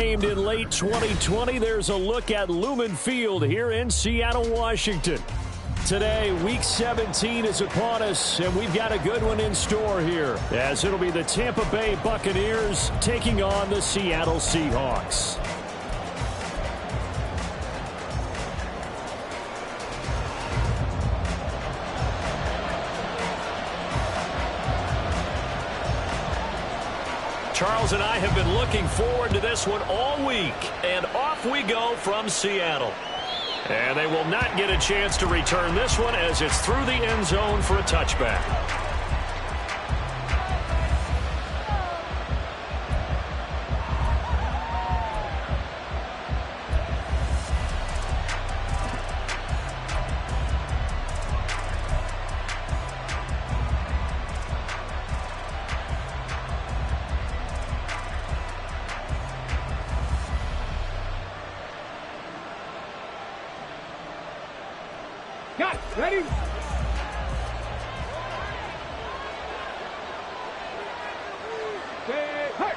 named in late 2020, there's a look at Lumen Field here in Seattle, Washington. Today, Week 17 is upon us, and we've got a good one in store here, as it'll be the Tampa Bay Buccaneers taking on the Seattle Seahawks. Charles and I have been looking forward to this one all week, and off we go from Seattle. And they will not get a chance to return this one as it's through the end zone for a touchback. Got it. Ready? Hey.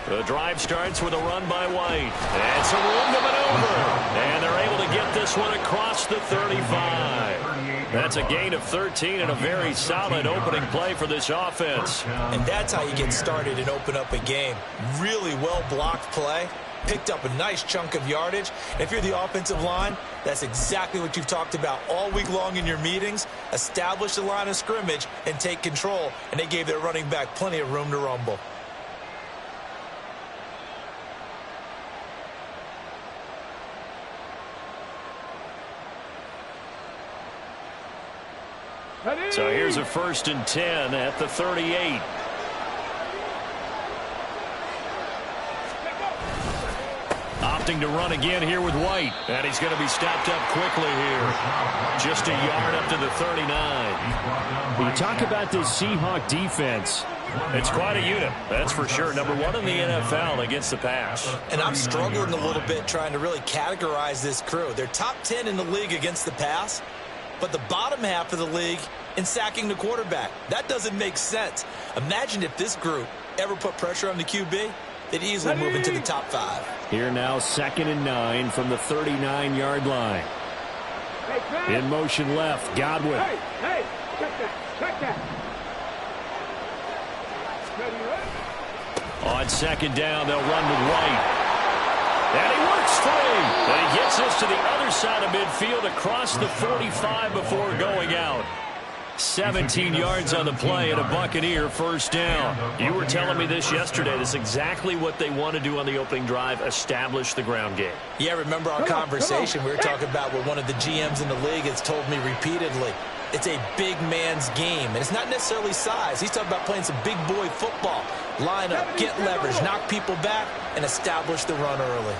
The drive starts with a run by White. And some room to maneuver. And they're able to get this one across the 35. That's a gain of 13 and a very solid opening play for this offense. And that's how you get started and open up a game. Really well-blocked play. Picked up a nice chunk of yardage. If you're the offensive line, that's exactly what you've talked about all week long in your meetings. Establish the line of scrimmage and take control. And they gave their running back plenty of room to rumble. So here's a 1st and 10 at the 38. Opting to run again here with White. And he's going to be stopped up quickly here. Just a yard up to the 39. When you talk about this Seahawk defense, it's quite a unit, that's for sure. Number 1 in the NFL against the pass. And I'm struggling a little bit trying to really categorize this crew. They're top 10 in the league against the pass, but the bottom half of the league in sacking the quarterback. That doesn't make sense. Imagine if this group ever put pressure on the QB, they'd easily move into the top 5. Here now, 2nd and 9 from the 39-yard line. In motion left, Godwin. Hey, check that. On 2nd down, they'll run with White. And he works free. And he gets this to the other side of midfield across the 45 before going out. 17 yards on the play and a Buccaneer 1st down. You were telling me this yesterday. This is exactly what they want to do on the opening drive, establish the ground game. Yeah, remember our conversation. We were talking about what one of the GMs in the league has told me repeatedly. It's a big man's game, and it's not necessarily size. He's talking about playing some big boy football. Line up, get leverage, knock people back, and establish the run early.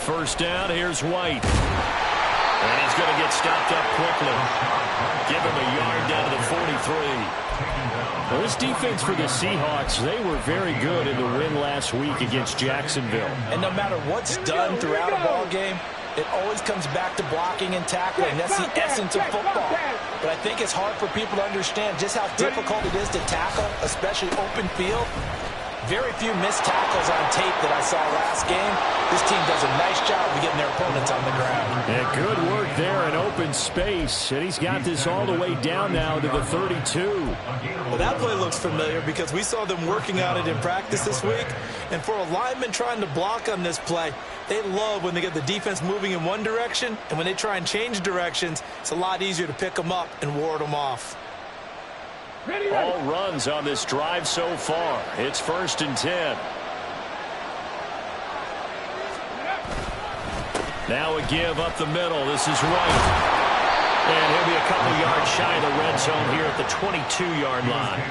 1st down, here's White. And he's going to get stopped up quickly. Give him a yard down to the 43. Well, this defense for the Seahawks, they were very good in the win last week against Jacksonville. And no matter what's done throughout a ball game, it always comes back to blocking and tackling. That's the essence of football. But I think it's hard for people to understand just how difficult it is to tackle, especially open field. Very few missed tackles on tape that I saw last game. This team does a nice job of getting their opponents on the ground. Yeah, good work there in open space. And he's got this all the way down now to the 32. Well, that play looks familiar because we saw them working on it in practice this week. And for a lineman trying to block on this play, they love when they get the defense moving in one direction. And when they try and change directions, it's a lot easier to pick them up and ward them off. All runs on this drive so far. It's 1st and 10. Now a give up the middle. This is White. And he'll be a couple yards shy of the red zone here at the 22-yard line.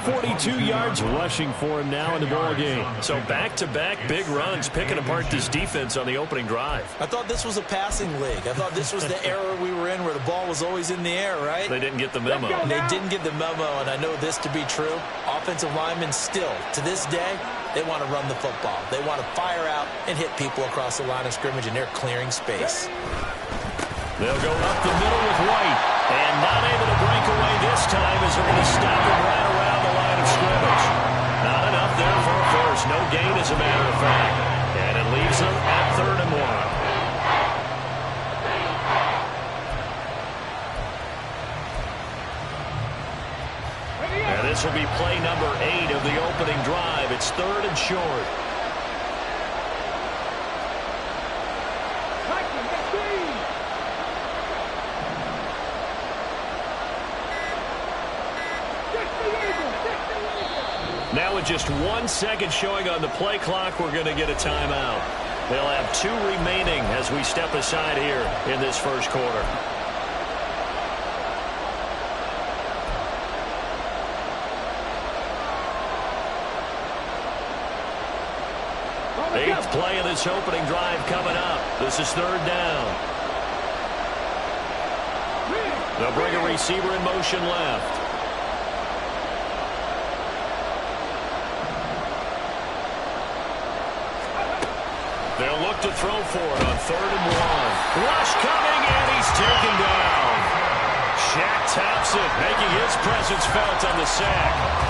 42 yards rushing for him now in the ball game. So back-to-back big runs, picking apart this defense on the opening drive. I thought this was a passing league. I thought this was the era we were in where the ball was always in the air, right? They didn't get the memo. And they didn't get the memo, and I know this to be true. Offensive linemen still, to this day, they want to run the football. They want to fire out and hit people across the line of scrimmage, and they're clearing space. They'll go up the middle with White, and not able to break away This will be play number 8 of the opening drive. It's 3rd and short. Now with just 1 second showing on the play clock, we're going to get a timeout. They'll have 2 remaining as we step aside here in this first quarter. 8th play of this opening drive coming up. This is 3rd down. They'll bring a receiver in motion left. They'll look to throw for it on 3rd and 1. Rush coming, and he's taken down. Shaq Thompson making his presence felt on the sack.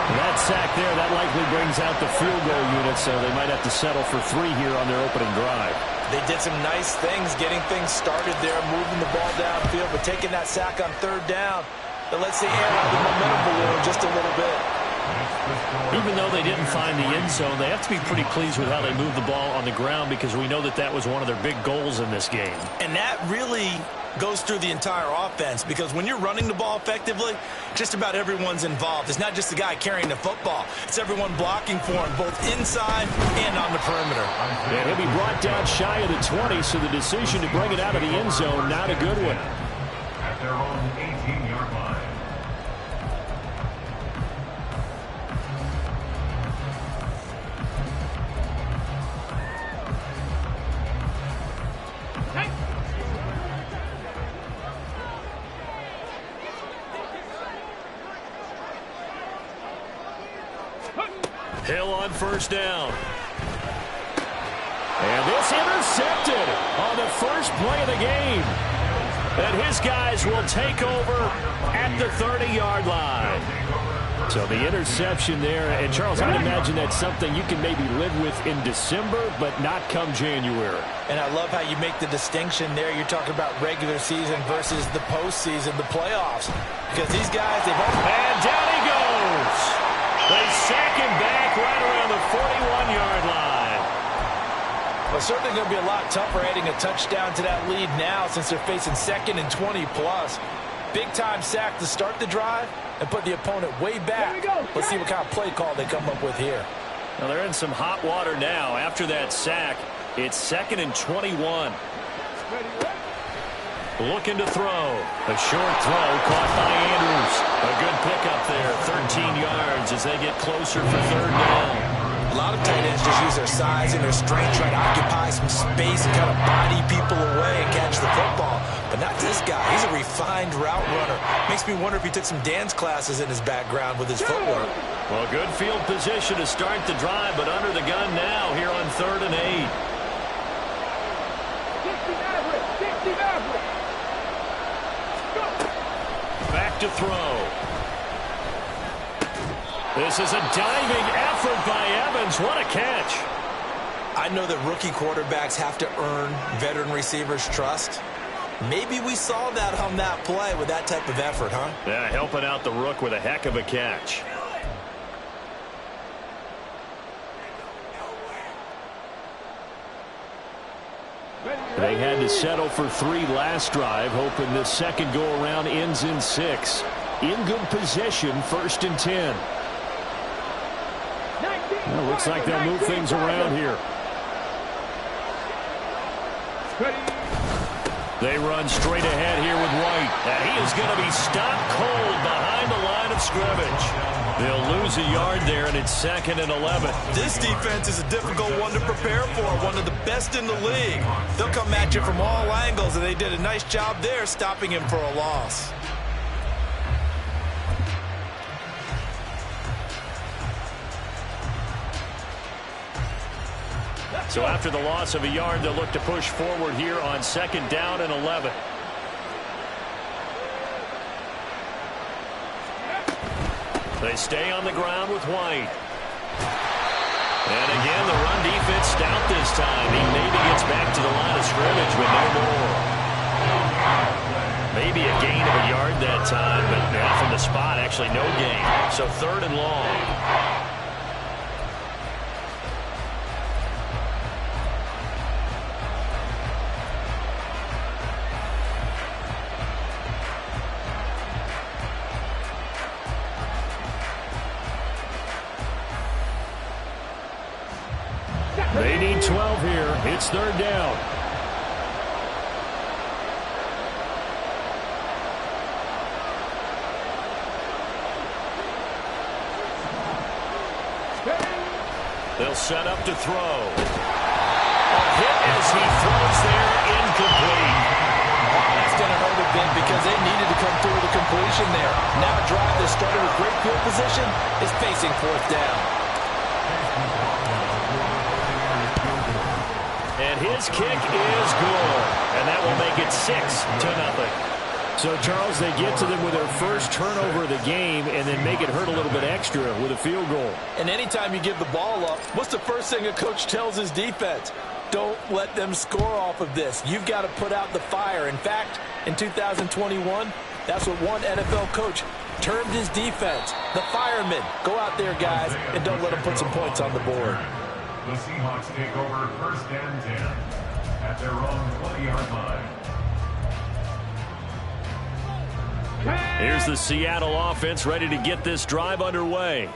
That sack there, that likely brings out the field goal unit, so they might have to settle for 3 here on their opening drive. They did some nice things getting things started there, moving the ball downfield, but taking that sack on 3rd down, it lets the air out of the momentum balloon just a little bit. Even though they didn't find the end zone, they have to be pretty pleased with how they moved the ball on the ground, because we know that that was one of their big goals in this game. And that really goes through the entire offense, because when you're running the ball effectively, just about everyone's involved. It's not just the guy carrying the football. It's everyone blocking for him, both inside and on the perimeter. And he'll be brought down shy of the 20, so the decision to bring it out of the end zone, not a good one. At their own 18-yard line. Hill on 1st down. And this intercepted on the first play of the game. And his guys will take over at the 30-yard line. So the interception there, and Charles, I'd imagine that's something you can maybe live with in December, but not come January. And I love how you make the distinction there. You're talking about regular season versus the postseason, the playoffs. Because these guys, they've all... And down he goes. They sack him back right around the 41-yard line. Well, certainly going to be a lot tougher adding a touchdown to that lead now, since they're facing 2nd and 20+. Big-time sack to start the drive and put the opponent way back. Let's see what kind of play call they come up with here. Now they're in some hot water now. After that sack, it's 2nd and 21. Looking to throw. A short throw caught by Andrews. A good pickup there. 13 yards as they get closer for 3rd down. A lot of tight ends just use their size and their strength, try to occupy some space and kind of body people away and catch the football. But not this guy. He's a refined route runner. Makes me wonder if he took some dance classes in his background with his footwork. Well, good field position to start the drive, but under the gun now here on 3rd and 8. Back to throw. This is a diving effort by Evans. What a catch. I know that rookie quarterbacks have to earn veteran receivers' trust. Maybe we saw that on that play with that type of effort, huh? Yeah, helping out the rook with a heck of a catch. They had to settle for 3 last drive, hoping this second go-around ends in 6. In good position, 1st and 10. Well, looks like they'll move things around here. They run straight ahead here with White. And he is going to be stopped cold behind the line of scrimmage. They'll lose a yard there, and it's 2nd and 11. This defense is a difficult one to prepare for, one of the best in the league. They'll come at you from all angles, and they did a nice job there stopping him for a loss. So after the loss of a yard, they'll look to push forward here on 2nd down and 11. They stay on the ground with White. And again, the run defense stout this time. He maybe gets back to the line of scrimmage, but no more. Maybe a gain of a yard that time, but now from the a spot, actually no gain. So 3rd and long. They need 12 here. It's 3rd down. They'll set up to throw. A hit as he throws there, incomplete. That's going to hurt a bit because they needed to come through with a completion there. Now a drive that started with great field position is facing 4th down. And his kick is good. And that will make it 6-0. So, Charles, they get to them with their first turnover of the game and then make it hurt a little bit extra with a field goal. And anytime you give the ball up, what's the first thing a coach tells his defense? Don't let them score off of this. You've got to put out the fire. In fact, in 2021, that's what one NFL coach termed his defense. The firemen. Go out there, guys, and don't let them put some points on the board. The Seahawks take over 1st and 10 at their own 20-yard line. Here's the Seattle offense ready to get this drive underway.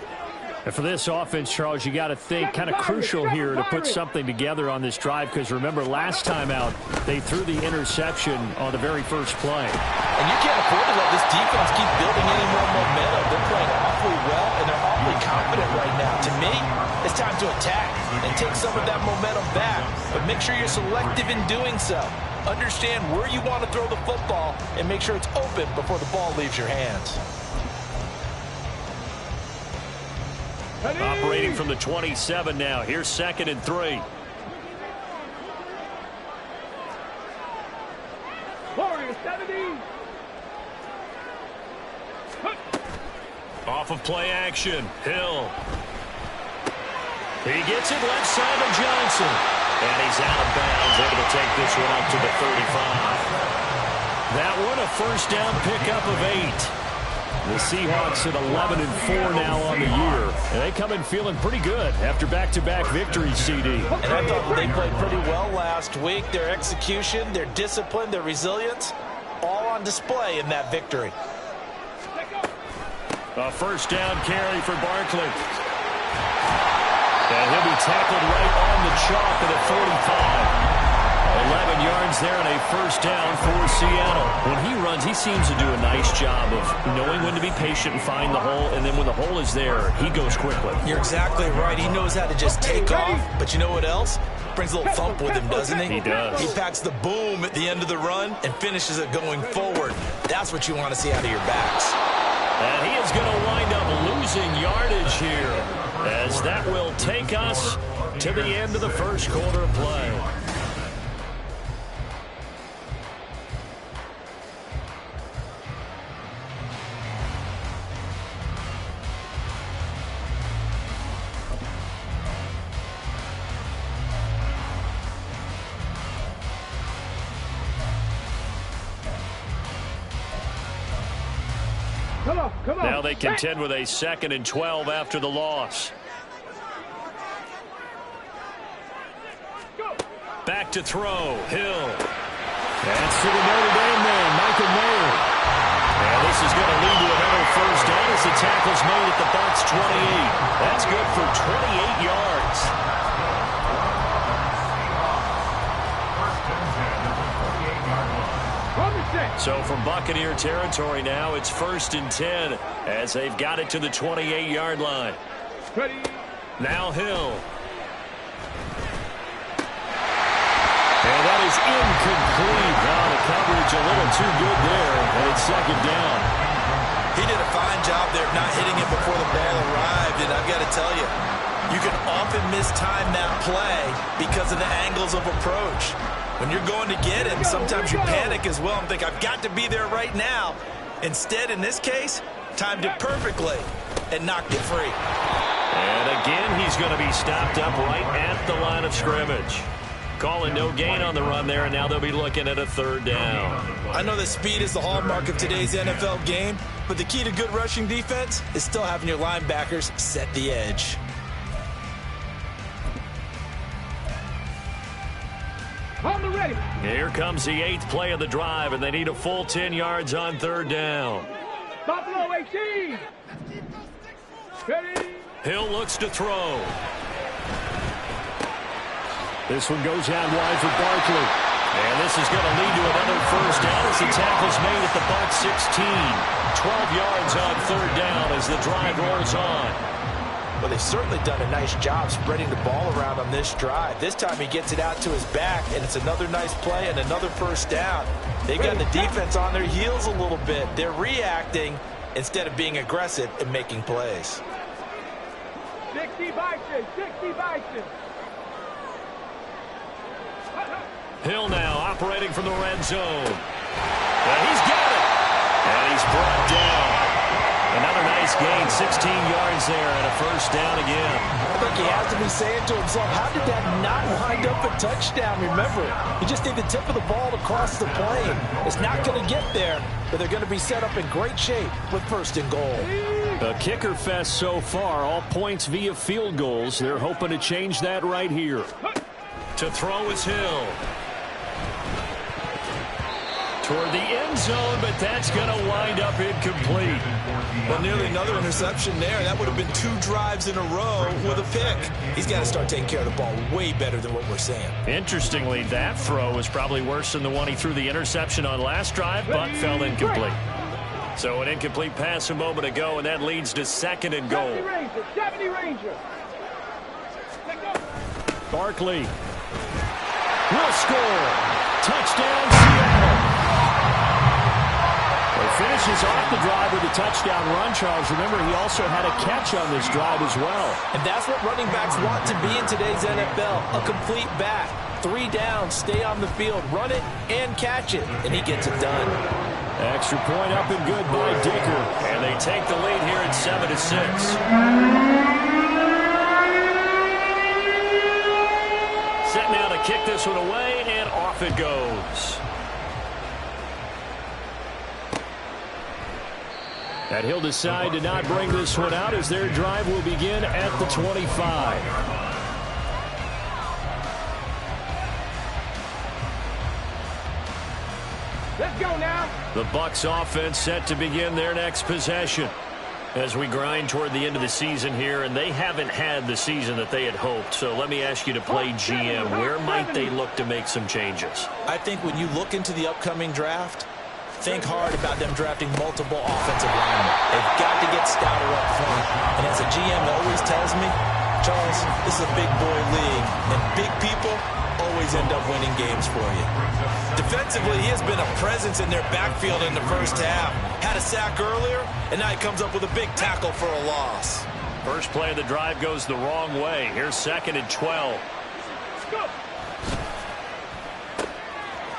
And for this offense, Charles, you got to think kind of crucial here to put something together on this drive because remember last time out they threw the interception on the very first play. And you can't afford to let this defense keep building any more momentum. They're playing awfully well and they're awfully confident right now. To me, it's time to attack and take some of that momentum back, but make sure you're selective in doing so. Understand where you want to throw the football and make sure it's open before the ball leaves your hands. Operating from the 27 now. Here's 2nd and 3. Off of play action. Hill. He gets it left side of Johnson. And he's out of bounds, able to take this one up to the 35. That one a 1st down pickup of 8. The Seahawks at 11-4 now on the year. And they come in feeling pretty good after back-to-back victories, CD. And I thought they played pretty well last week. Their execution, their discipline, their resilience, all on display in that victory. A 1st down carry for Barkley. And he'll be tackled right on the chalk at the 45. 11 yards there and a 1st down for Seattle. When he runs, he seems to do a nice job of knowing when to be patient and find the hole, and then when the hole is there, he goes quickly. You're exactly right. He knows how to just take off, but you know what else? Brings a little thump with him, doesn't he? He does. He packs the boom at the end of the run and finishes it going forward. That's what you want to see out of your backs. And he is going to wind up losing yardage here, as that will take us to the end of the 1st quarter of play. Come on. Now they contend with a 2nd and 12 after the loss. Back to throw. Hill. That's to the Notre Dame man, Michael Mayer. And this is going to lead to another 1st down as the tackle's made at the Bucs 28. That's good for 28 yards. So from Buccaneer territory now, it's 1st and 10 as they've got it to the 28-yard line. Ready. Now Hill. And that is incomplete. Now the coverage a little too good there, and it's 2nd down. He did a fine job there of not hitting it before the ball arrived, and I've got to tell you, you can often mistime that play because of the angles of approach. When you're going to get him, sometimes you panic as well and think, I've got to be there right now. Instead, in this case, timed it perfectly and knocked it free. And again, he's going to be stopped up right at the line of scrimmage. Calling no gain on the run there, and now they'll be looking at a third down. I know that speed is the hallmark of today's NFL game, but the key to good rushing defense is still having your linebackers set the edge. On the ready. Here comes the 8th play of the drive, and they need a full 10 yards on third down. Buffalo 18. Ready. Hill looks to throw. This one goes out wide for Barkley. And this is going to lead to another first down as the tackle's made at the Bucs 16. 12 yards on third down as the drive rolls on. Well, they've certainly done a nice job spreading the ball around on this drive. This time he gets it out to his back, and it's another nice play and another first down. They've got the defense on their heels a little bit. They're reacting instead of being aggressive and making plays. 60 Bison, 60 Bison. Hill now operating from the red zone. And he's got it. And he's brought down. Another nice gain, 16 yards there, and a first down again. I think he has to be saying to himself, how did that not wind up a touchdown? Remember, you just need the tip of the ball to cross the plane. It's not going to get there, but they're going to be set up in great shape with first and goal. A kicker fest so far, all points via field goals. They're hoping to change that right here. To throw is Hill. Toward the end zone, but that's going to wind up incomplete. Well, nearly another interception there. That would have been 2 drives in a row with a pick. He's got to start taking care of the ball way better than what we're seeing. Interestingly, that throw was probably worse than the one he threw the interception on last drive, but fell incomplete. So an incomplete pass a moment ago, and that leads to second and goal. 70 Ranger. Barkley will score. Touchdown, Seattle. He finishes off the drive with a touchdown run, Charles. Remember, he also had a catch on this drive as well. And that's what running backs want to be in today's NFL, a complete back. 3 downs, stay on the field, run it, and catch it. And he gets it done. Extra point up and good by Dicker. And they take the lead here at 7-6. Set now to kick this one away, and off it goes. And he'll decide to not bring this one out as their drive will begin at the 25. Let's go now. The Bucs offense set to begin their next possession as we grind toward the end of the season here, and they haven't had the season that they had hoped. So let me ask you to play GM. Where might they look to make some changes? I think when you look into the upcoming draft, think hard about them drafting multiple offensive linemen. They've got to get stouter up front. And as a GM always tells me, Charles, this is a big boy league, and big people always end up winning games for you. Defensively, he has been a presence in their backfield in the first half. Had a sack earlier, and now he comes up with a big tackle for a loss. First play of the drive goes the wrong way. Here's 2nd and 12.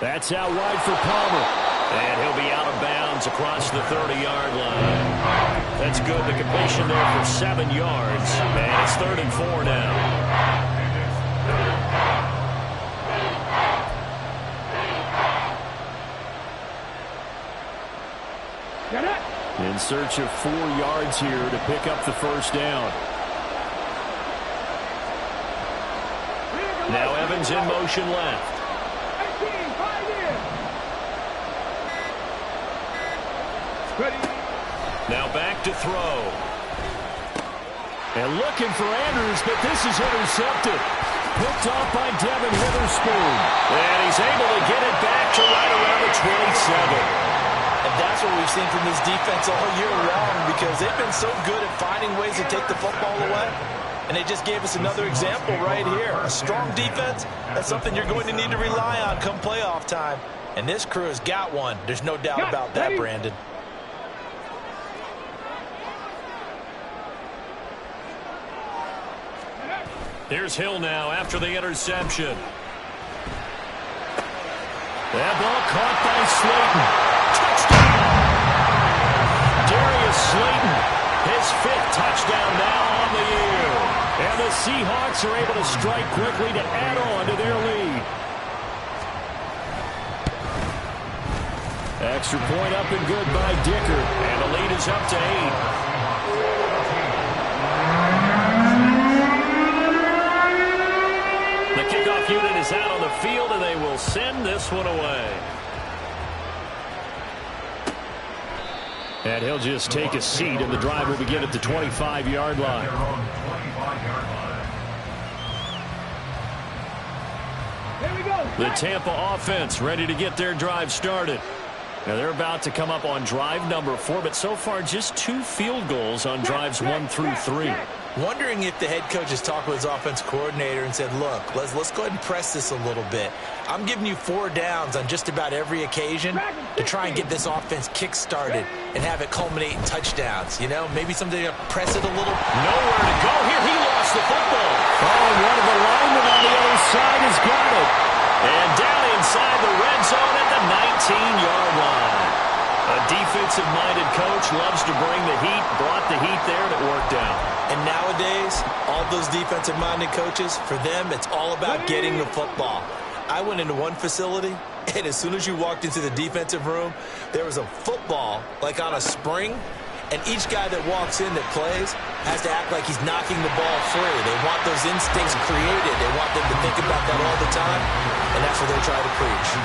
That's out wide for Palmer. And he'll be out of bounds across the 30-yard line. That's good. The completion there for 7 yards. And it's 3rd and 4 now. In search of 4 yards here to pick up the first down. Now Evans in motion left. Now back to throw. And looking for Andrews, but this is intercepted. Picked off by Devin Witherspoon. And he's able to get it back to right around the 27. And that's what we've seen from this defense all year long, because they've been so good at finding ways to take the football away. And they just gave us another example right here. A strong defense, that's something you're going to need to rely on come playoff time. And this crew has got one. There's no doubt about that, Brandon. Here's Hill now after the interception. That ball caught by Slayton. Touchdown! Darius Slayton, his 5th touchdown now on the year. And the Seahawks are able to strike quickly to add on to their lead. Extra point up and good by Dicker. And the lead is up to 8. The kickoff unit is out on the field, and they will send this one away. And he'll just take a seat, and the drive will begin at the 25-yard line. Here we go. The Tampa offense ready to get their drive started. Now they're about to come up on drive number 4, but so far just 2 field goals on drives 1 through 3. Wondering if the head coach has talked with his offense coordinator and said, look, let's go ahead and press this a little bit. I'm giving you 4 downs on just about every occasion to try and get this offense kick-started and have it culminate in touchdowns. You know, maybe something to press it a little. Nowhere to go here. He lost the football. Oh, one of the linemen on the other side has got it. And down inside the red zone at the 19-yard line. A defensive-minded coach loves to bring the heat, brought the heat there, and it worked out. And nowadays, all those defensive-minded coaches, for them, it's all about getting the football. I went into one facility, and as soon as you walked into the defensive room, there was a football, like on a spring, and each guy that walks in that plays has to act like he's knocking the ball free. They want those instincts created. They want them to think about that all the time, and that's what they try to preach.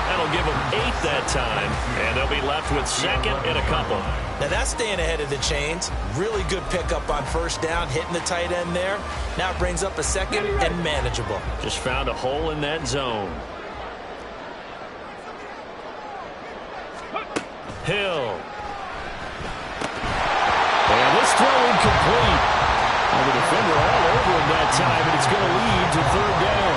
That'll give them 8 that time, and they'll be left with 2nd and a couple. Now that's staying ahead of the chains. Really good pickup on first down, hitting the tight end there. Now it brings up a 2nd and manageable. Just found a hole in that zone. Hill. And this throw incomplete. And the defender all over him that time, and it's going to lead to 3rd down.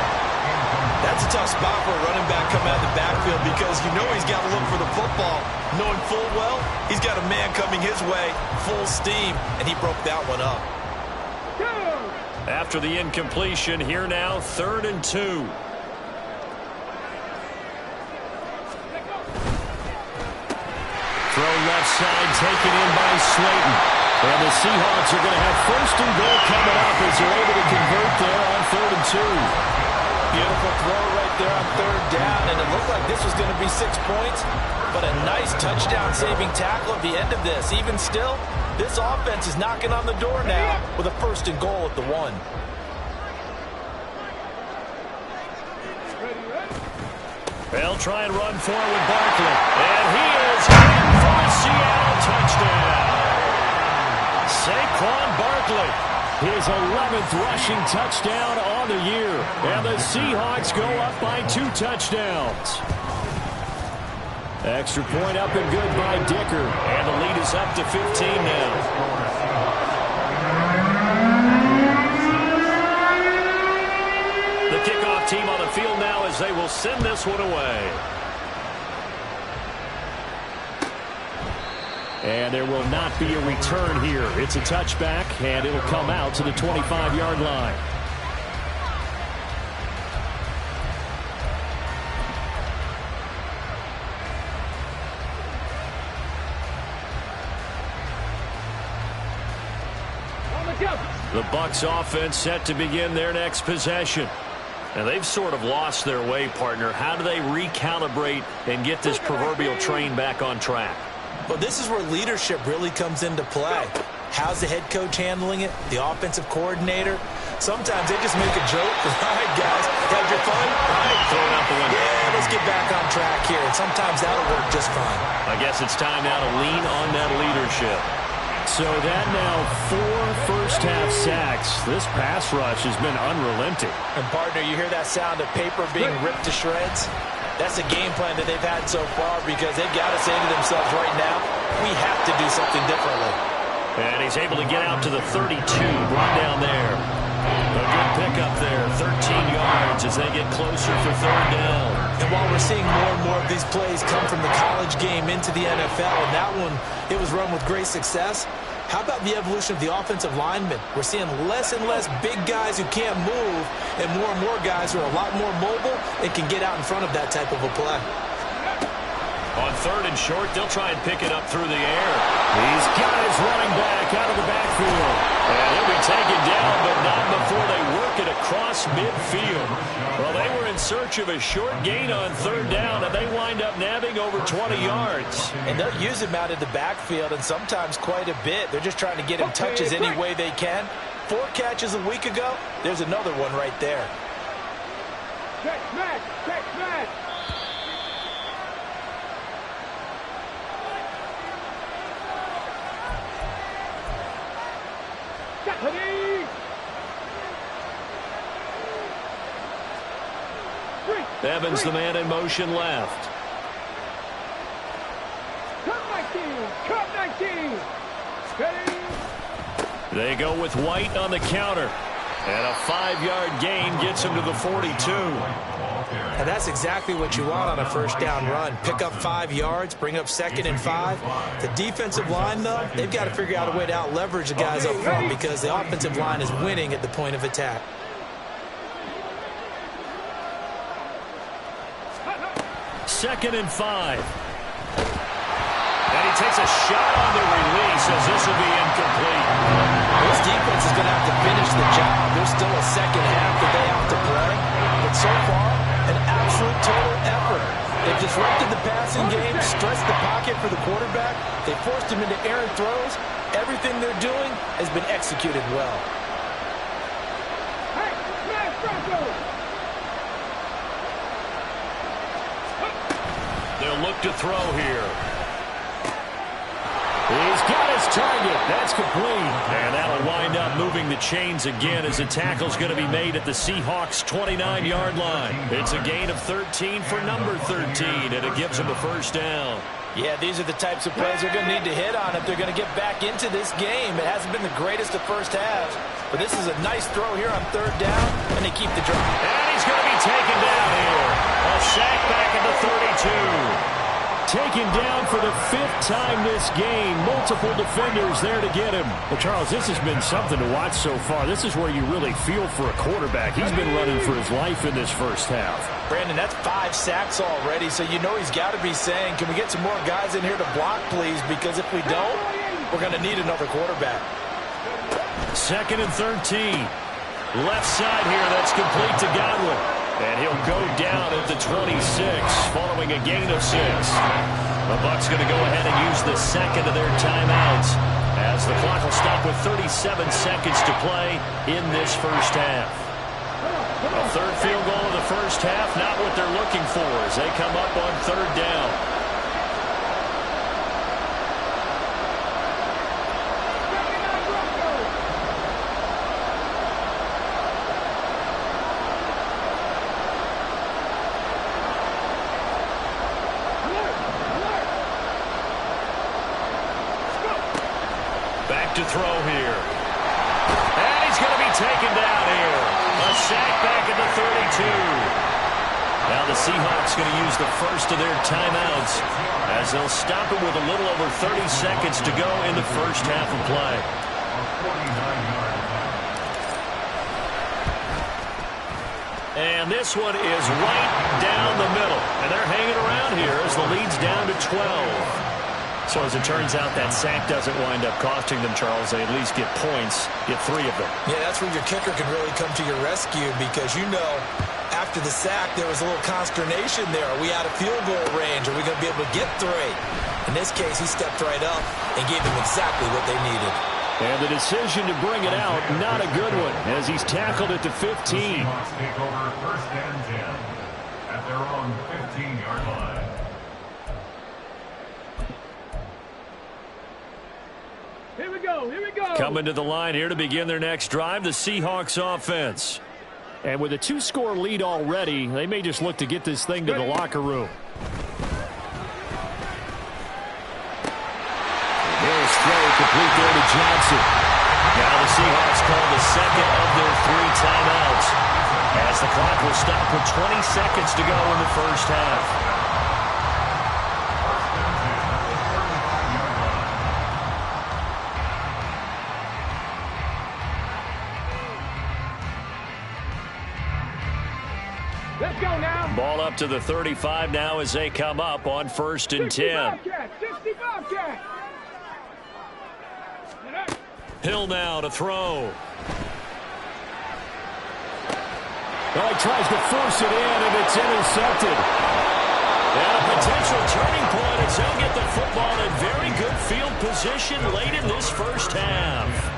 That's a tough spot for a running back coming out of the backfield because you know he's got to look for the football. Knowing full well, he's got a man coming his way, full steam, and he broke that one up. After the incompletion, here now, 3rd and 2. Throw left side, taken in by Slayton. And the Seahawks are going to have 1st and goal coming up as they're able to convert there on 3rd and 2. Beautiful throw right there on 3rd down, and it looked like this was going to be 6 points, but a nice touchdown-saving tackle at the end of this. Even still, this offense is knocking on the door now with a 1st and goal at the 1. They'll try and run forward with Barkley, and he is in for a Seattle touchdown. Saquon Barkley, his 11th rushing touchdown on the year. And the Seahawks go up by 2 touchdowns. Extra point up and good by Dicker. And the lead is up to 15 now. The kickoff team on the field now as they will send this one away. And there will not be a return here. It's a touchback, and it'll come out to the 25-yard line. The Bucs offense set to begin their next possession. And they've sort of lost their way, partner. How do they recalibrate and get this proverbial train back on track? Well, this is where leadership really comes into play. How's the head coach handling it? The offensive coordinator? Sometimes they just make a joke. All right, guys, had your fun? All right, throw it out the window. Yeah, let's get back on track here. And sometimes that'll work just fine. I guess it's time now to lean on that leadership. So that now 4 first-half sacks. This pass rush has been unrelenting. And, partner, you hear that sound of paper being ripped to shreds? That's the game plan that they've had so far because they've got to say to themselves right now, we have to do something differently. And he's able to get out to the 32, brought down there. A good pickup there, 13 yards as they get closer for 3rd down. And while we're seeing more and more of these plays come from the college game into the NFL, and that one, it was run with great success, how about the evolution of the offensive linemen? We're seeing less and less big guys who can't move and more guys who are a lot more mobile and can get out in front of that type of a play. On 3rd and short, they'll try and pick it up through the air. He's got his running back out of the backfield. And he'll be taken down, but not before they work it across midfield. Well, they were in search of a short gain on 3rd down, and they wind up nabbing over 20 yards. And they'll use him out of the backfield, and sometimes quite a bit. They're just trying to get him touches any way they can. 4 catches a week ago. There's another one right there. Check, smash, check, smash. Evans, the man in motion left. Cut 19, cut 19. Ready? They go with White on the counter. And a 5-yard gain gets him to the 42. And that's exactly what you want on a first down run. Pick up 5 yards, bring up 2nd and 5. The defensive line, though, they've got to figure out a way to out-leverage the guys up front because the offensive line is winning at the point of attack. Second and 5. And he takes a shot on the release as this will be incomplete. This defense is going to have to finish the job. There's still a second half that they have to play. But so far, an absolute total effort. They've disrupted the passing game, stressed the pocket for the quarterback. They forced him into errant throws. Everything they're doing has been executed well. Hey, smash, Bronco. They'll look to throw here. He's got his target. That's complete. And that'll wind up moving the chains again as the tackle's going to be made at the Seahawks' 29-yard line. It's a gain of 13 for number 13, and it gives them a first down. Yeah, these are the types of plays they're going to need to hit on if they're going to get back into this game. It hasn't been the greatest of first halves, but this is a nice throw here on 3rd down, and they keep the drive. And he's going to be taken down here. A sack back at the 32. Taken down for the 5th time this game. Multiple defenders there to get him. Well, Charles, this has been something to watch so far. This is where you really feel for a quarterback. He's been running for his life in this first half. Brandon, that's 5 sacks already, so you know he's got to be saying, can we get some more guys in here to block, please? Because if we don't, we're going to need another quarterback. 2nd and 13. Left side here, that's complete to Godwin. And he'll go down at the 26 following a gain of 6. The Bucs going to go ahead and use the second of their timeouts as the clock will stop with 37 seconds to play in this first half. A 3rd field goal of the first half, not what they're looking for as they come up on 3rd down. To throw here. And he's going to be taken down here. A sack back at the 32. Now the Seahawks going to use the first of their timeouts as they'll stop it with a little over 30 seconds to go in the first half of play. And this one is right down the middle. And they're hanging around here as the lead's down to 12. So as it turns out, that sack doesn't wind up costing them, Charles. They at least get points, get 3 of them. Yeah, that's where your kicker can really come to your rescue because, you know, after the sack, there was a little consternation there. Are we out of field goal range? Are we going to be able to get 3? In this case, he stepped right up and gave them exactly what they needed. And the decision to bring it out, not a good one, as he's tackled at the 15. Seahawks take over 1st and 10 at their own 15-yard line. Here we go, here we go. Coming to the line here to begin their next drive, the Seahawks offense. And with a 2-score lead already, they may just look to get this thing to the locker room. Hill's throw complete there to Johnson. Now the Seahawks call the second of their 3 timeouts as the clock will stop with 20 seconds to go in the first half. Let's go now. Ball up to the 35 now as they come up on 1st and 10. 60 Bobcat. Hill now to throw. Well, he tries to force it in, and it's intercepted. And a potential turning point as they'll get the football in very good field position late in this first half.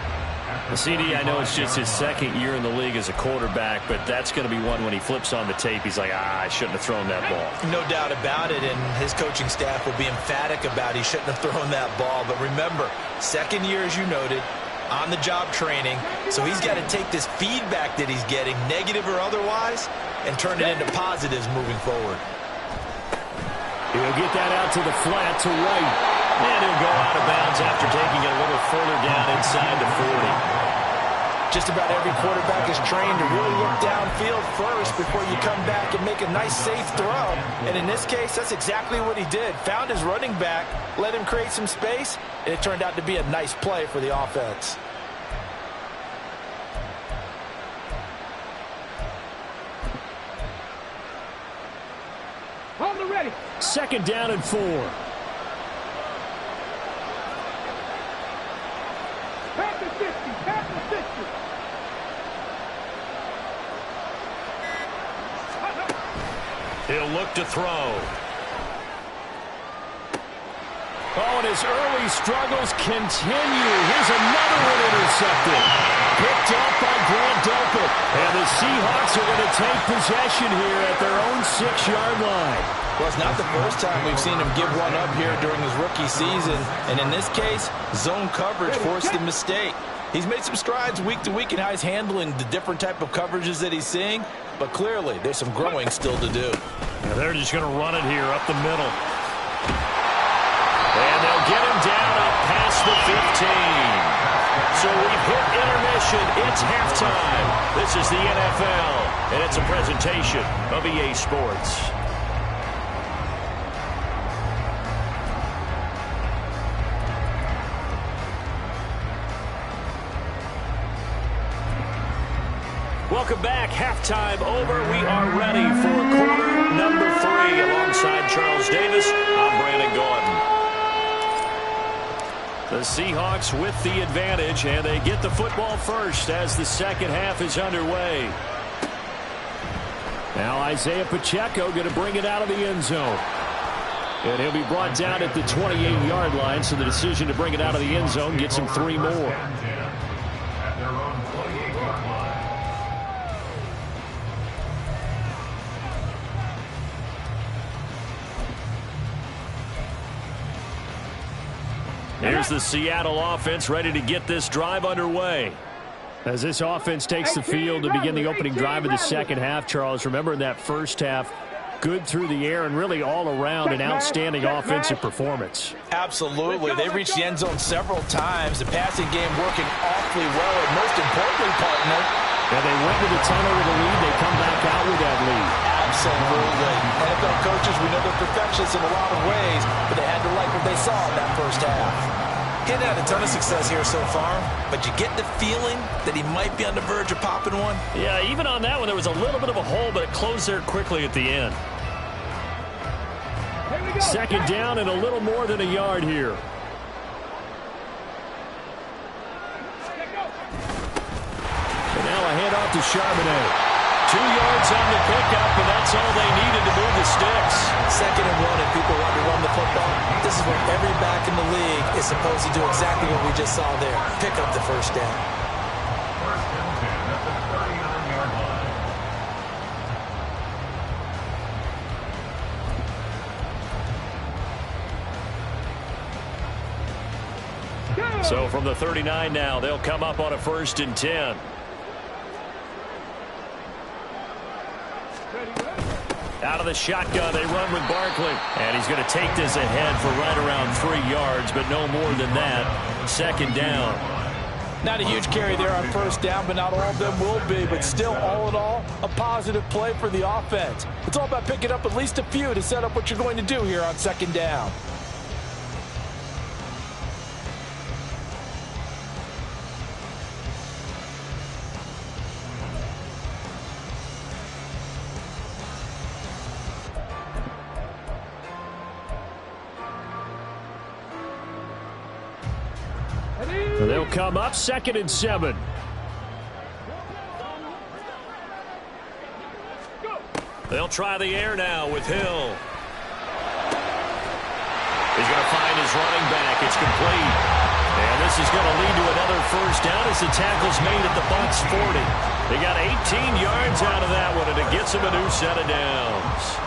CD, I know it's just his second year in the league as a quarterback, but that's going to be one when he flips on the tape, he's like, I shouldn't have thrown that ball. No doubt about it, and his coaching staff will be emphatic about he shouldn't have thrown that ball. But remember, second year, as you noted, on-the-job training, so he's got to take this feedback that he's getting, negative or otherwise, and turn it into positives moving forward. He'll get that out to the flat to right. And he'll go out of bounds after taking it a little further down inside the 40. Just about every quarterback is trained to really look downfield first before you come back and make a nice, safe throw. And in this case, that's exactly what he did. Found his running back, let him create some space, and it turned out to be a nice play for the offense. Hold it ready. 2nd down and 4. Pass the 60. Pass the 60. He'll look to throw. Oh, and his early struggles continue. Here's another one intercepted. Picked off by Grant Delpit. And the Seahawks are going to take possession here at their own 6-yard line. Well, it's not the first time we've seen him give one up here during his rookie season. And in this case, zone coverage forced the mistake. He's made some strides week to week in how he's handling the different type of coverages that he's seeing. But clearly, there's some growing still to do. And they're just going to run it here up the middle. And they'll get him down up past the 15. So we've hit intermission. It's halftime. This is the NFL, and it's a presentation of EA Sports. Welcome back. Halftime over. We are ready for quarter number 3. Alongside Charles Davis, I'm Brandon Gordon. The Seahawks with the advantage, and they get the football first as the second half is underway. Now Isaiah Pacheco going to bring it out of the end zone. And he'll be brought down at the 28-yard line, so the decision to bring it out of the end zone gets him 3 more. At their own 28-yard line. Here's the Seattle offense ready to get this drive underway. As this offense takes the field to begin the opening drive of the second half, Charles, remember in that first half, good through the air and really all around an outstanding offensive performance. Absolutely. They reached the end zone several times. The passing game working awfully well. And most importantly, partner, and they went to the tunnel with a lead. They come back out with that lead. Absolutely. NFL coaches, we know they're perfectionists in a lot of ways, but they had to like what they saw in that first half. He hadn't had a ton of success here so far, but you get the feeling that he might be on the verge of popping one. Yeah, even on that one, there was a little bit of a hole, but it closed there quickly at the end. 2nd down and a little more than a yard here. And now a handoff to Charbonnet. 2 yards on the pickup, and that's all they needed to move the sticks. 2nd and 1, and people want to run the football. This is what every back in the league is supposed to do, exactly what we just saw there. Pick up the first down. 1st and 10 at the 39-yard line. So from the 39 now, they'll come up on a 1st and 10. Out of the shotgun, they run with Barkley. And he's going to take this ahead for right around 3 yards, but no more than that. 2nd down. Not a huge carry there on 1st down, but not all of them will be. But still, all in all, a positive play for the offense. It's all about picking up at least a few to set up what you're going to do here on 2nd down. They'll come up 2nd and 7. They'll try the air now with Hill. He's going to find his running back. It's complete. And this is going to lead to another first down as the tackle's made at the Bucs 40. They got 18 yards out of that one, and it gets them a new set of downs.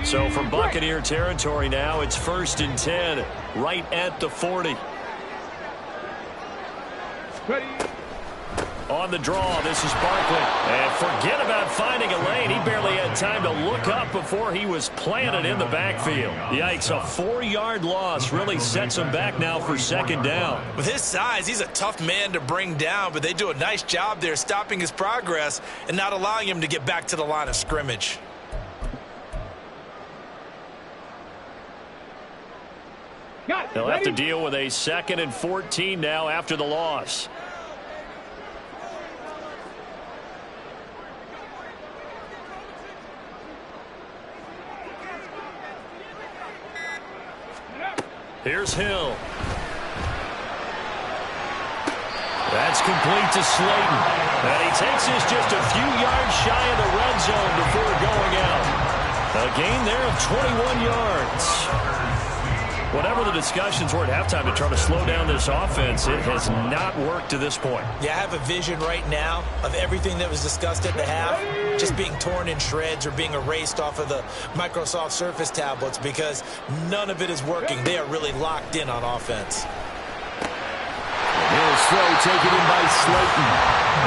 So from Buccaneer territory now, it's 1st and 10, right at the 40. Ready. On the draw, this is Barkley. And forget about finding a lane. He barely had time to look up before he was planted in the backfield. Yikes, a 4-yard loss really sets him back now for 2nd down. With his size, he's a tough man to bring down, but they do a nice job there stopping his progress and not allowing him to get back to the line of scrimmage. They'll have to deal with a 2nd and 14 now after the loss. Here's Hill. That's complete to Slayton. And he takes this just a few yards shy of the red zone before going out. A gain there of 21 yards. Whatever the discussions were at halftime to try to slow down this offense, it has not worked to this point. Yeah, I have a vision right now of everything that was discussed at the half just being torn in shreds or being erased off of the Microsoft Surface tablets because none of it is working. They are really locked in on offense. Hill's throw taken in by Slayton.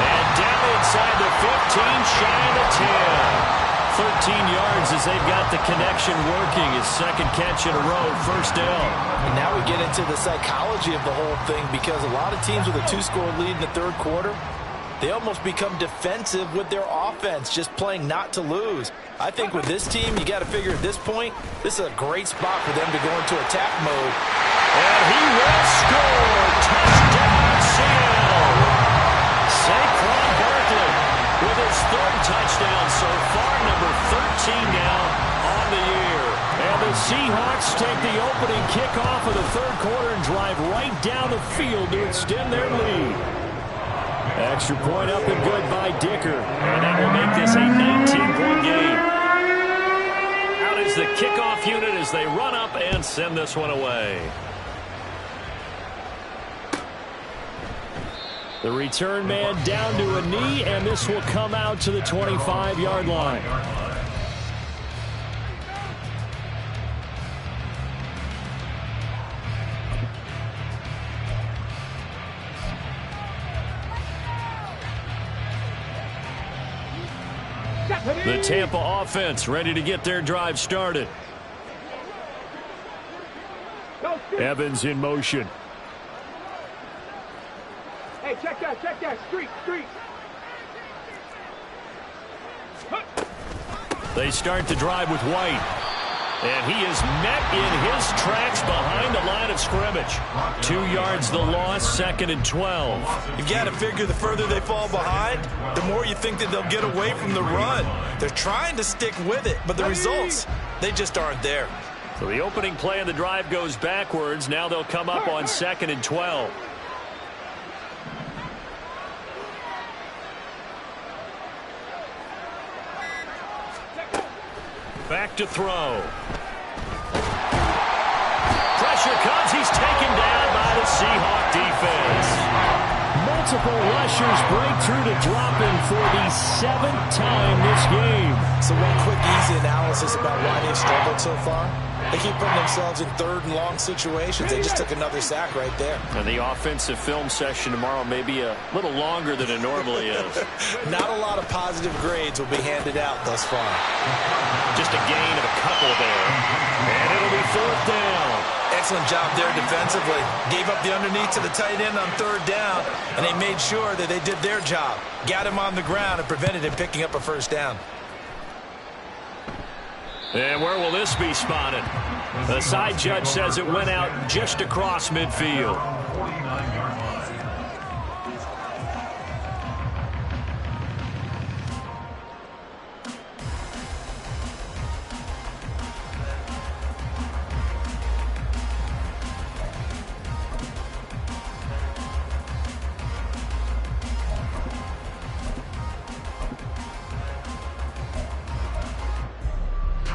And down inside the 15, shy of the 10. 13 yards as they've got the connection working. His 2nd catch in a row, 1st down. And now we get into the psychology of the whole thing because a lot of teams with a 2-score lead in the 3rd quarter, they almost become defensive with their offense, just playing not to lose. I think with this team, you got to figure at this point, this is a great spot for them to go into attack mode. And he will score. Touchdown, Seattle. Saquon Barkley with his 3rd touchdown so far, number 13 now on the year. And the Seahawks take the opening kickoff of the 3rd quarter and drive right down the field to extend their lead. Extra point up and good by Dicker. And that will make this a 19-point game. Out is the kickoff unit as they run up and send this one away. The return man down to a knee, and this will come out to the 25-yard line. The Tampa offense ready to get their drive started. Evans in motion. Hey, check that. Street. They start the drive with White. And he is met in his tracks behind the line of scrimmage. 2 yards the loss, 2nd and 12. You've got to figure the further they fall behind, the more you think that they'll get away from the run. They're trying to stick with it, but the results, they just aren't there. So the opening play of the drive goes backwards. Now they'll come up on 2nd and 12. Back to throw. Pressure comes. He's taken down by the Seahawk defense. Multiple rushers break through to drop him for the 7th time this game. So one quick, easy analysis about why they've struggled so far. They keep putting themselves in 3rd and long situations. They just took another sack right there. And the offensive film session tomorrow may be a little longer than it normally is. Not a lot of positive grades will be handed out thus far. Just a gain of a couple there. And it'll be 4th down. Excellent job there defensively. Gave up the underneath to the tight end on 3rd down, and they made sure that they did their job. Got him on the ground and prevented him picking up a 1st down. And where will this be spotted? The side judge says it went out just across midfield. 49-yard line.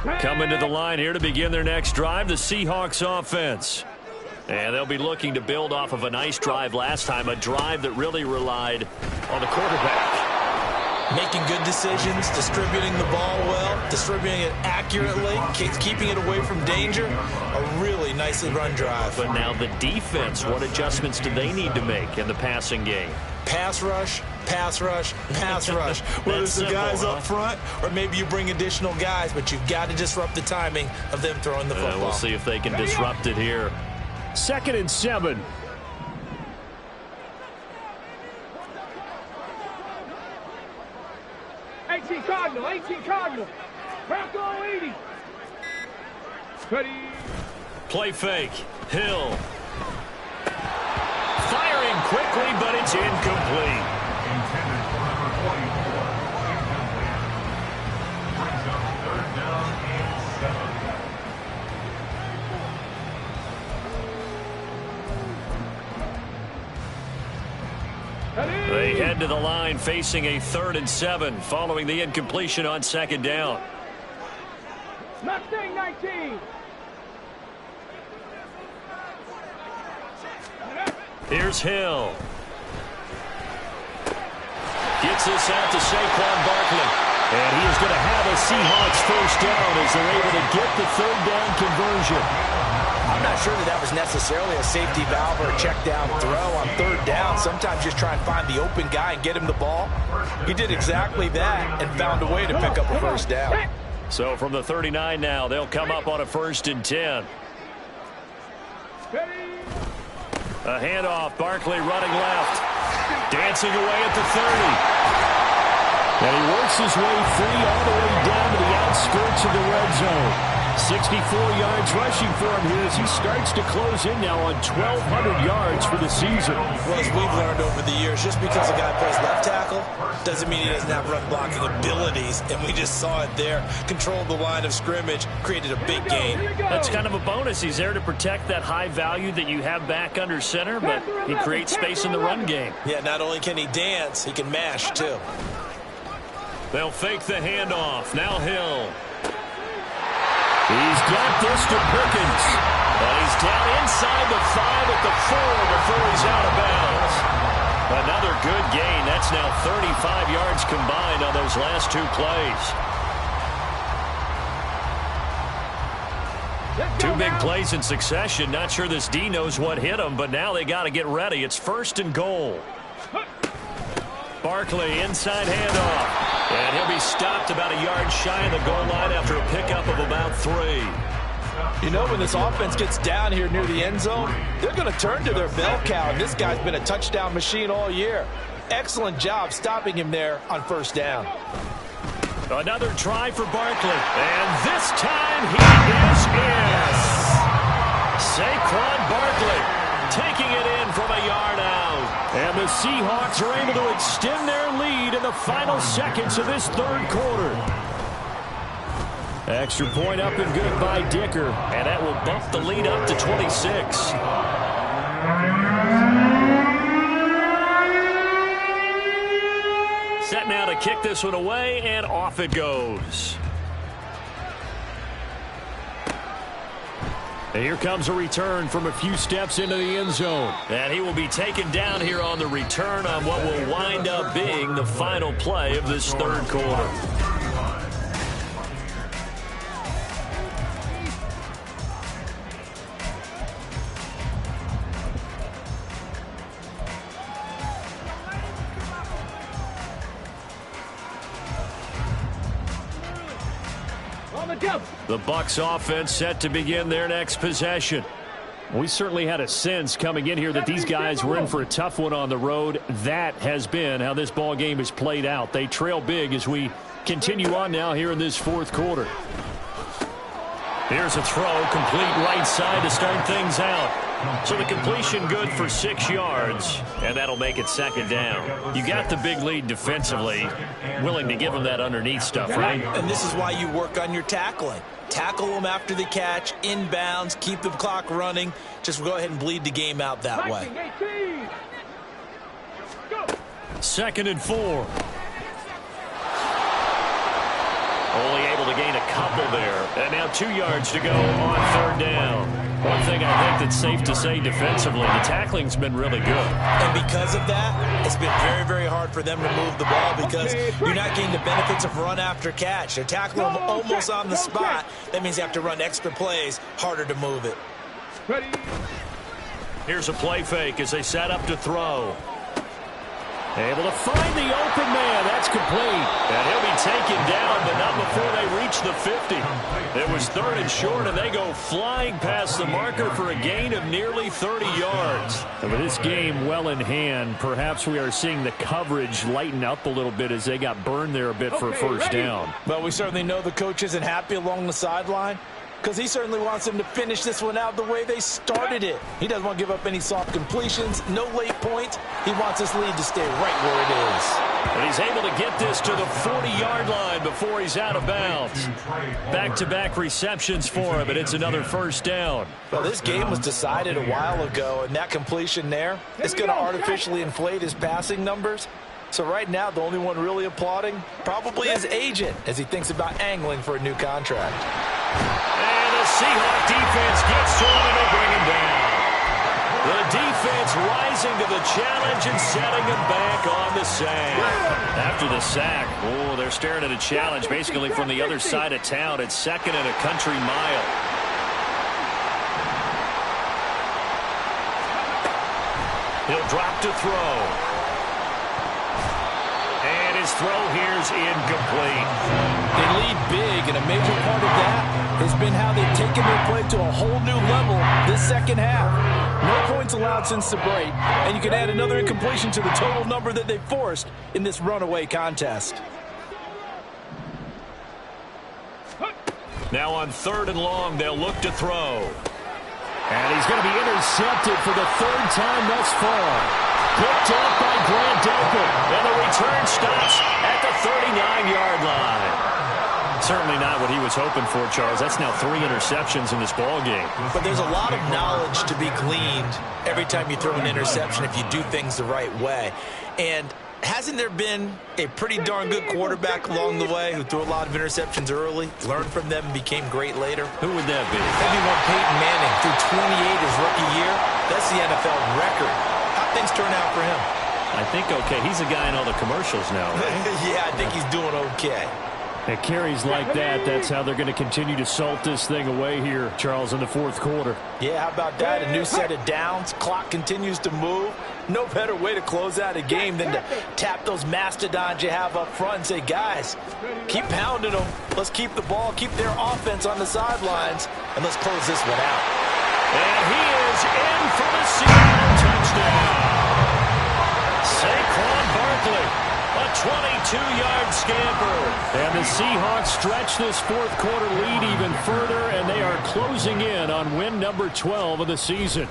Coming to the line here to begin their next drive, the Seahawks offense. And they'll be looking to build off of a nice drive last time, a drive that really relied on the quarterback. Making good decisions, distributing the ball well, distributing it accurately, keeping it away from danger. A really nicely run drive. But now the defense, what adjustments do they need to make in the passing game? Pass rush, pass rush, pass rush. Whether it's the guys up front or maybe you bring additional guys, but you've got to disrupt the timing of them throwing the football. We'll see if they can disrupt it here. 2nd and 7. Cardinal. Bronco 80. Ready. Play fake. Hill. Firing quickly, but it's incomplete. Intended for number 44. Incomplete. Brings up 3rd down and 7. They head to the line facing a 3rd and 7 following the incompletion on 2nd down. Mustang 19. Here's Hill. Gets this out to Saquon Barkley. And he is going to have a Seahawks 1st down as they're able to get the 3rd down conversion. I'm not sure that was necessarily a safety valve or a check down throw on 3rd down. Sometimes just try and find the open guy and get him the ball. He did exactly that and found a way to pick up a 1st down. So from the 39 now, they'll come up on a 1st and 10. A handoff. Barkley running left. Dancing away at the 30. And he works his way free all the way down to the outskirts of the red zone. 64 yards rushing for him here as he starts to close in now on 1,200 yards for the season. Well, as we've learned over the years, just because a guy plays left tackle doesn't mean he doesn't have run blocking abilities. And we just saw it there. Controlled the line of scrimmage, created a big gain. That's kind of a bonus. He's there to protect that high value that you have back under center, but he creates space in the run game. Yeah, not only can he dance, he can mash too. They'll fake the handoff. Now Hill. He's got this to Perkins. And he's down inside the 5 at the 4 before he's out of bounds. Another good gain. That's now 35 yards combined on those last 2 plays. 2 big plays in succession. Not sure this D knows what hit him, but now they got to get ready. It's 1st and goal. Barkley, inside handoff. And he'll be stopped about a yard shy of the goal line after a pickup of about 3. You know, when this offense gets down here near the end zone, they're going to turn to their bell cow. And this guy's been a touchdown machine all year. Excellent job stopping him there on 1st down. Another try for Barkley. And this time he is in. Saquon Barkley taking it in from a yard out. And the Seahawks are able to extend their lead in the final seconds of this 3rd quarter. Extra point up and good by Dicker. And that will bump the lead up to 26. Set now to kick this one away, and off it goes. And here comes a return from a few steps into the end zone. And he will be taken down here on the return on what will wind up being the final play of this 3rd quarter. The Bucs offense set to begin their next possession. We certainly had a sense coming in here that these guys were in for a tough one on the road. That has been how this ball game has played out. They trail big as we continue on now here in this 4th quarter. Here's a throw, complete right side to start things out. So the completion good for 6 yards, and that'll make it 2nd down. You got the big lead defensively, willing to give them that underneath stuff, right? And this is why you work on your tackling. Tackle them after the catch, inbounds, keep the clock running. Just go ahead and bleed the game out that way. 2nd and 4. Only able to gain a couple there. And now 2 yards to go on third down. One thing I think that's safe to say defensively, the tackling's been really good. And because of that, it's been very, very hard for them to move the ball because you're not getting the benefits of run after catch. They're tackling them almost on the spot. That means you have to run extra plays, harder to move it. Here's a play fake as they set up to throw. Able to find the open man. That's complete. And he'll be taken down, but not before they reach the 50. It was 3rd and short, and they go flying past the marker for a gain of nearly 30 yards. And with this game well in hand, perhaps we are seeing the coverage lighten up a little bit as they got burned there a bit for a first down. Well, we certainly know the coach isn't happy along the sideline, because he certainly wants them to finish this one out the way they started it. He doesn't want to give up any soft completions, no late points. He wants this lead to stay right where it is. And he's able to get this to the 40-yard line before he's out of bounds. Back-to-back receptions for him, and it's another first down. Well, this game was decided a while ago, and that completion there is going to artificially inflate his passing numbers. So right now, the only one really applauding probably his agent as he thinks about angling for a new contract. And the Seahawks defense gets to him and they bring him down. The defense rising to the challenge and setting him back on the sack. After the sack, oh, they're staring at a challenge basically from the other side of town. It's 2nd and a country mile. He'll drop to throw. And his throw here's incomplete. They lead big, and a major part of that has been how they've taken their play to a whole new level this second half. No points allowed since the break, and you can add another incompletion to the total number that they forced in this runaway contest. Now on 3rd and long, they'll look to throw. And he's going to be intercepted for the 3rd time thus far. Picked off by Grant Delpit. And the return stops at the 39-yard line. Certainly not what he was hoping for, Charles. That's now 3 interceptions in this ballgame. But there's a lot of knowledge to be gleaned every time you throw an interception if you do things the right way. And hasn't there been a pretty darn good quarterback along the way who threw a lot of interceptions early, learned from them, and became great later? Who would that be? Maybe one Peyton Manning threw 28 his rookie year. That's the NFL record. How'd things turn out for him? I think okay. He's a guy in all the commercials now, right? Yeah, I think he's doing okay. At carries like that, that's how they're going to continue to salt this thing away here, Charles, in the 4th quarter. Yeah, how about that? A new set of downs. Clock continues to move. No better way to close out a game than to tap those mastodons you have up front and say, guys, keep pounding them. Let's keep the ball, keep their offense on the sidelines, and let's close this one out. And he is in for the Seattle touchdown. Saquon Barkley, a 22-yard scamper. And the Seahawks stretch this 4th quarter lead even further, and they are closing in on win number 12 of the season.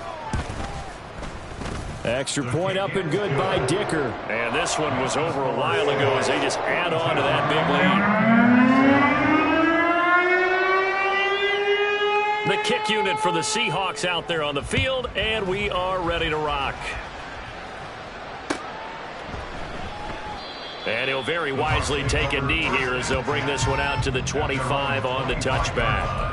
Extra point up and good by Dicker. And this one was over a while ago as they just add on to that big lead. The kick unit for the Seahawks out there on the field, and we are ready to rock. And he'll very wisely take a knee here as they'll bring this one out to the 25 on the touchback.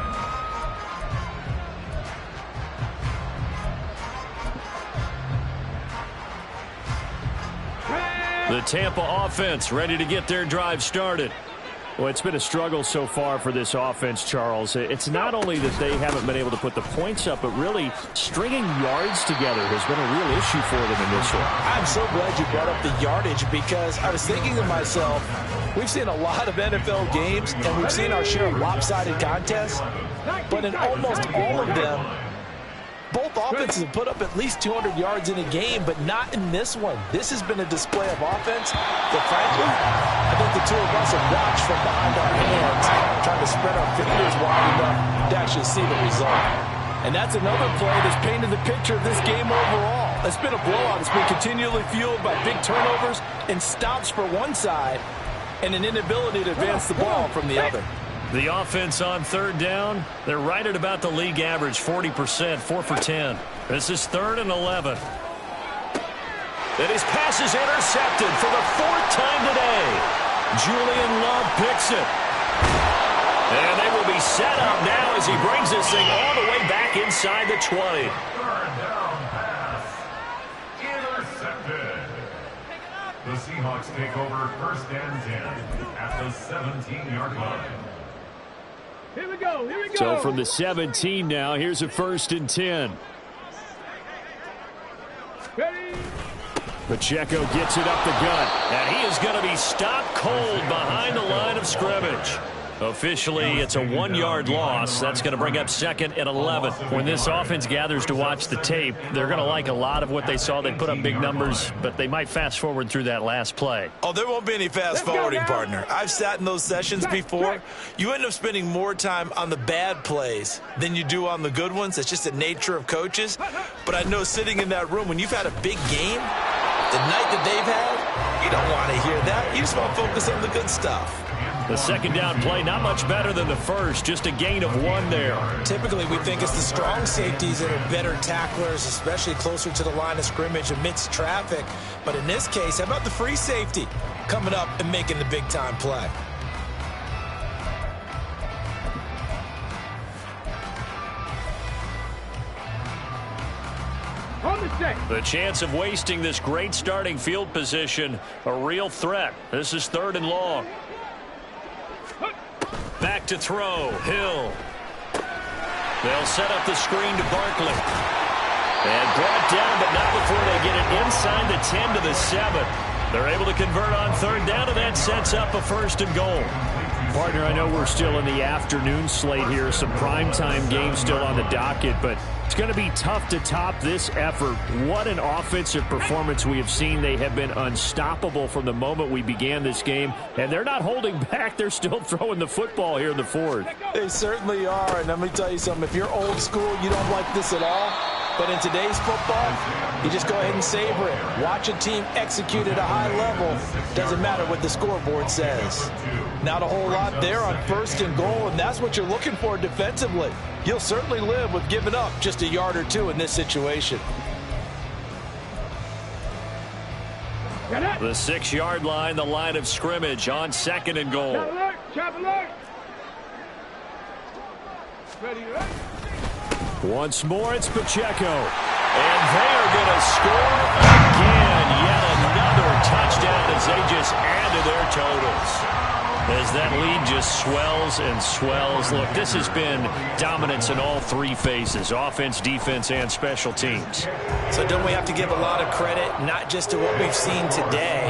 The Tampa offense ready to get their drive started. Well, it's been a struggle so far for this offense, Charles. It's not only that they haven't been able to put the points up, but really stringing yards together has been a real issue for them in this one. I'm so glad you brought up the yardage because I was thinking to myself, we've seen a lot of NFL games and we've seen our share of lopsided contests, but in almost all of them, both offenses have put up at least 200 yards in a game, but not in this one. This has been a display of offense that, frankly, I think the two of us have watched from behind our hands, trying to spread our fingers wide enough to actually see the result. And that's another play that's painted the picture of this game overall. It's been a blowout. It's been continually fueled by big turnovers and stops for one side and an inability to advance the ball from the other. The offense on 3rd down, they're right at about the league average, 40%, 4 for 10. This is 3rd and 11. And his pass is intercepted for the 4th time today. Julian Love picks it. set up now as he brings this thing all the way back inside the 20. Third down pass. Intercepted. The Seahawks take over first and 10 at the 17-yard line. Here we go. Here we go. So from the 17 now, here's a first and 10. Ready. Pacheco gets it up the gut. And he is going to be stopped cold behind the line of scrimmage. Officially, it's a 1-yard loss. That's going to bring up second and 11. When this offense gathers to watch the tape, they're going to like a lot of what they saw. They put up big numbers, but they might fast forward through that last play. Oh, there won't be any fast forwarding, partner. I've sat in those sessions before. You end up spending more time on the bad plays than you do on the good ones. It's just the nature of coaches. But I know sitting in that room, when you've had a big game, the night that they've had, you don't want to hear that. You just want to focus on the good stuff. The second down play, not much better than the first, just a gain of 1 there. Typically, we think it's the strong safeties that are better tacklers, especially closer to the line of scrimmage amidst traffic. But in this case, how about the free safety coming up and making the big-time play? On the set. The chance of wasting this great starting field position, a real threat. This is 3rd and long. Back to throw. Hill. They'll set up the screen to Barkley. And brought down, but not before they get it inside the 10 to the 7. They're able to convert on 3rd down, and that sets up a 1st and goal. Partner, I know we're still in the afternoon slate here. Some primetime games still on the docket, but it's going to be tough to top this effort. What an offensive performance we have seen. They have been unstoppable from the moment we began this game, and they're not holding back. They're still throwing the football here in the 4th. They certainly are, and let me tell you something. If you're old school, you don't like this at all. But in today's football, you just go ahead and savor it. Watch a team execute at a high level. Doesn't matter what the scoreboard says. Not a whole lot there on 1st and goal, and that's what you're looking for defensively. You'll certainly live with giving up just a yard or 2 in this situation. The 6-yard line, the line of scrimmage on 2nd and goal. Chop alert. Chop alert. Ready. Once more, it's Pacheco. And they are going to score again. Yet another touchdown as they just add to their totals. As that lead just swells and swells. Look, this has been dominance in all 3 phases, offense, defense, and special teams. So don't we have to give a lot of credit, not just to what we've seen today,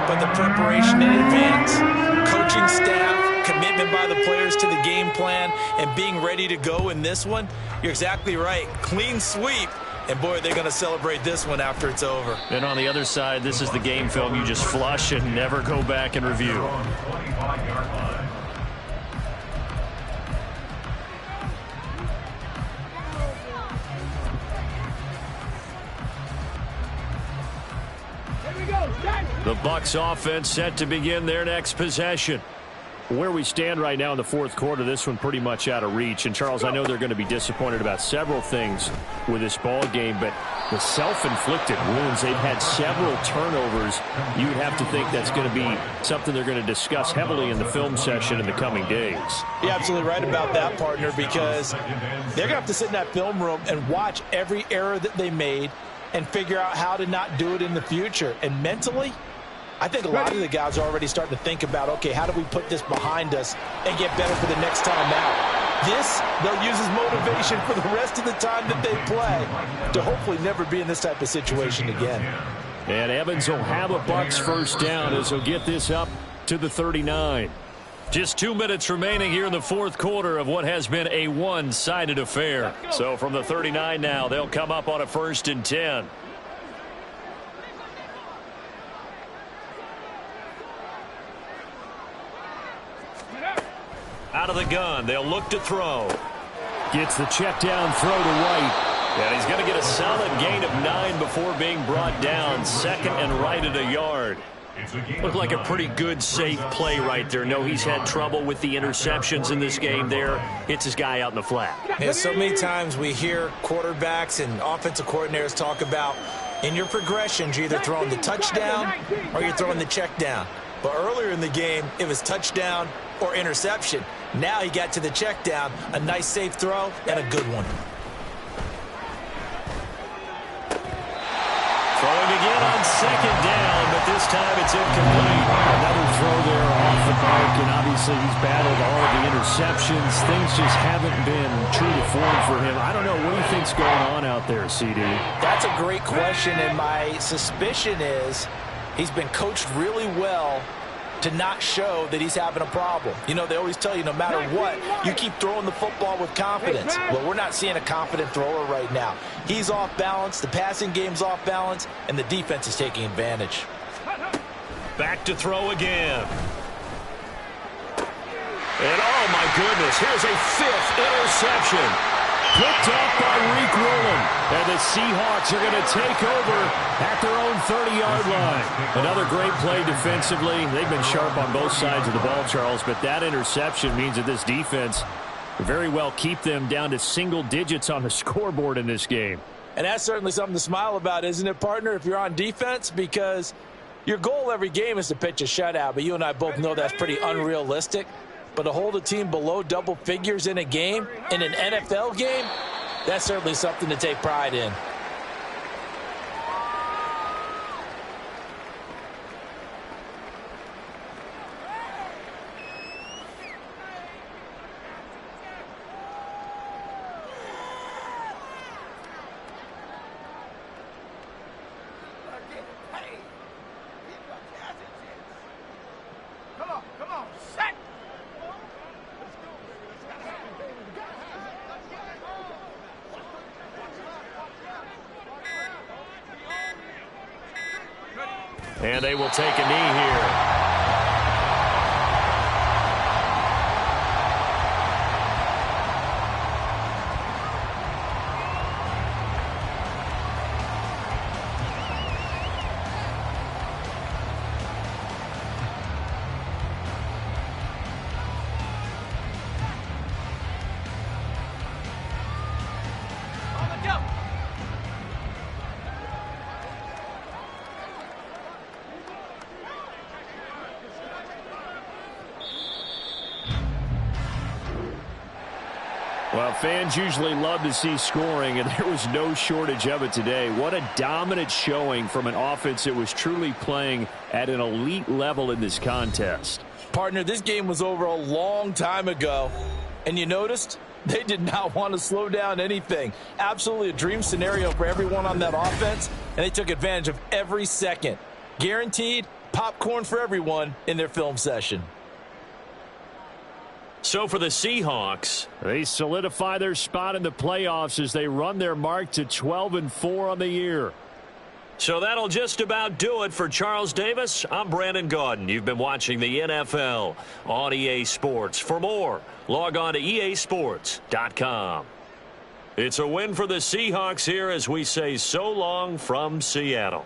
but the preparation in advance, coaching staff, commitment by the players to the game plan, and being ready to go in this one? You're exactly right. Clean sweep. And, boy, they're going to celebrate this one after it's over. And on the other side, this is the game film you just flush and never go back and review. The Bucs offense set to begin their next possession. Where we stand right now in the 4th quarter, this one pretty much out of reach. And, Charles, I know they're going to be disappointed about several things with this ball game, but the self-inflicted wounds, they've had several turnovers. You'd have to think that's going to be something they're going to discuss heavily in the film session in the coming days. You're absolutely right about that, partner, because they're going to have to sit in that film room and watch every error that they made and figure out how to not do it in the future. And mentally, I think a lot of the guys are already starting to think about, okay, how do we put this behind us and get better for the next time out? This, they'll use as motivation for the rest of the time that they play to hopefully never be in this type of situation again. And Evans will have a Bucs 1st down as he'll get this up to the 39. Just 2 minutes remaining here in the 4th quarter of what has been a one-sided affair. So from the 39 now, they'll come up on a 1st and 10. Out of the gun, they'll look to throw. Gets the check down throw to White. And he's going to get a solid gain of 9 before being brought down. 2nd and right at a yard. Looked like a pretty good, safe play right there. No, he's had trouble with the interceptions in this game there. Hits his guy out in the flat. Yeah, so many times we hear quarterbacks and offensive coordinators talk about in your progressions, you're either throwing the touchdown or you're throwing the check down. But earlier in the game, it was touchdown or interception. Now he got to the check down. A nice safe throw and a good one. Throwing again on second down, but this time it's incomplete. Another throw there off the mark, and obviously he's battled all of the interceptions. Things just haven't been true to form for him. I don't know. What do you think's going on out there, CD? That's a great question, and my suspicion is he's been coached really well to not show that he's having a problem. You know, they always tell you no matter what, you keep throwing the football with confidence. Well, we're not seeing a confident thrower right now. He's off balance, the passing game's off balance, and the defense is taking advantage. Back to throw again. And oh my goodness, here's a 5th interception. Picked up by Reek Rulon. And the Seahawks are going to take over at their own 30-yard line. Another great play defensively. They've been sharp on both sides of the ball, Charles, but that interception means that this defense could very well keep them down to single digits on the scoreboard in this game. And that's certainly something to smile about, isn't it, partner, if you're on defense? Because your goal every game is to pitch a shutout, but you and I both know that's pretty unrealistic. But to hold a team below double figures in a game, in an NFL game, that's certainly something to take pride in. Come on, set. And they will take a knee here. Well, fans usually love to see scoring, and there was no shortage of it today. What a dominant showing from an offense that was truly playing at an elite level in this contest. Partner, this game was over a long time ago, and you noticed they did not want to slow down anything. Absolutely a dream scenario for everyone on that offense, and they took advantage of every second. Guaranteed popcorn for everyone in their film session. So for the Seahawks, they solidify their spot in the playoffs as they run their mark to 12-4 on the year. So that'll just about do it for Charles Davis. I'm Brandon Gaudin. You've been watching the NFL on EA Sports. For more, log on to easports.com. It's a win for the Seahawks here as we say so long from Seattle.